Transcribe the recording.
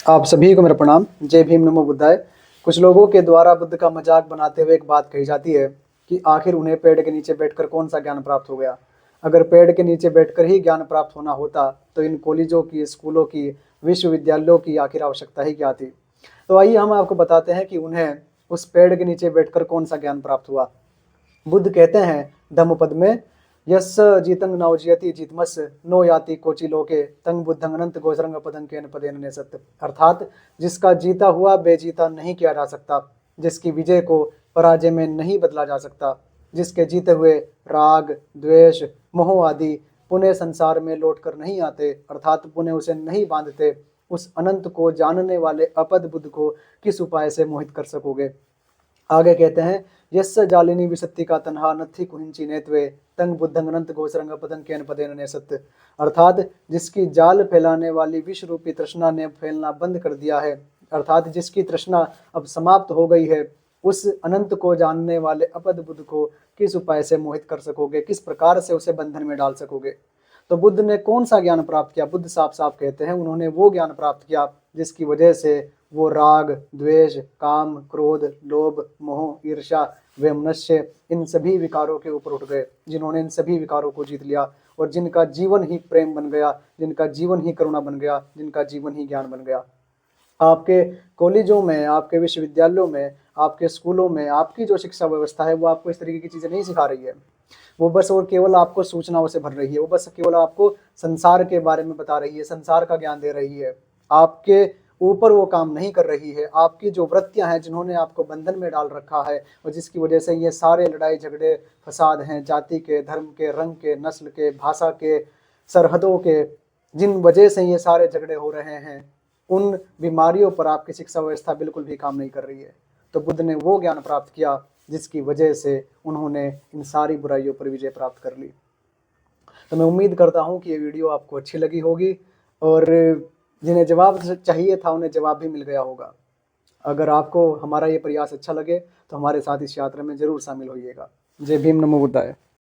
आप सभी को मेरा प्रणाम। जय भीम, नमो बुद्धाय। कुछ लोगों के द्वारा बुद्ध का मजाक बनाते हुए एक बात कही जाती है कि आखिर उन्हें पेड़ के नीचे बैठकर कौन सा ज्ञान प्राप्त हो गया। अगर पेड़ के नीचे बैठकर ही ज्ञान प्राप्त होना होता तो इन कॉलेजों की, स्कूलों की, विश्वविद्यालयों की आखिर आवश्यकता ही क्या थी। तो आइए हम आपको बताते हैं कि उन्हें उस पेड़ के नीचे बैठकर कौन सा ज्ञान प्राप्त हुआ। बुद्ध कहते हैं धम्मपद में, यस जीतंग नवजयति जितमस नो याति कोचि लोके तंग बुद्धंग अनंत गोचरंग पदं केन पदेन नेसत। अर्थात जिसका जीता हुआ बेजीता नहीं किया जा सकता, जिसकी विजय को पराजय में नहीं बदला जा सकता, जिसके जीते हुए राग, द्वेष, मोह आदि पुनः संसार में लौट कर नहीं आते, अर्थात पुनः उसे नहीं बांधते, उस अनंत को जानने वाले अपद बुद्ध को किस उपाय से मोहित कर सकोगे। आगे कहते हैं, यस्स जालिनी विसत्ति का तन्हा नत्थि कुहिंची नेत्वे तंग बुद्धंग अनंत घोषरंग पदं केन पदेन नेसत। अर्थात जिसकी जाल फैलाने वाली विष रूपी तृष्णा ने फैलना बंद कर दिया है, अर्थात जिसकी तृष्णा अब समाप्त हो गई है, उस अनंत को जानने वाले अपद बुद्ध को किस उपाय से मोहित कर सकोगे, किस प्रकार से उसे बंधन में डाल सकोगे। तो बुद्ध ने कौन सा ज्ञान प्राप्त किया। बुद्ध साफ साफ कहते हैं उन्होंने वो ज्ञान प्राप्त किया जिसकी वजह से वो राग, द्वेष, काम, क्रोध, लोभ, मोह, ईर्ष्या, वैमनस्य इन सभी विकारों के ऊपर उठ गए, जिन्होंने इन सभी विकारों को जीत लिया और जिनका जीवन ही प्रेम बन गया, जिनका जीवन ही करुणा बन गया, जिनका जीवन ही ज्ञान बन गया। आपके कॉलेजों में, आपके विश्वविद्यालयों में, आपके स्कूलों में आपकी जो शिक्षा व्यवस्था है वो आपको इस तरीके की चीज़ें नहीं सिखा रही है। वो बस और केवल आपको सूचनाओं से भर रही है। वो बस केवल आपको संसार के बारे में बता रही है, संसार का ज्ञान दे रही है। आपके ऊपर वो काम नहीं कर रही है। आपकी जो वृत्तियां हैं जिन्होंने आपको बंधन में डाल रखा है और जिसकी वजह से ये सारे लड़ाई झगड़े फसाद हैं, जाति के, धर्म के, रंग के, नस्ल के, भाषा के, सरहदों के, जिन वजह से ये सारे झगड़े हो रहे हैं, उन बीमारियों पर आपकी शिक्षा व्यवस्था बिल्कुल भी काम नहीं कर रही है। तो बुद्ध ने वो ज्ञान प्राप्त किया जिसकी वजह से उन्होंने इन सारी बुराइयों पर विजय प्राप्त कर ली। तो मैं उम्मीद करता हूँ कि ये वीडियो आपको अच्छी लगी होगी और जिन्हें जवाब चाहिए था उन्हें जवाब भी मिल गया होगा। अगर आपको हमारा ये प्रयास अच्छा लगे तो हमारे साथ इस यात्रा में ज़रूर शामिल होइएगा। जय भीम, नमो बुद्धाय।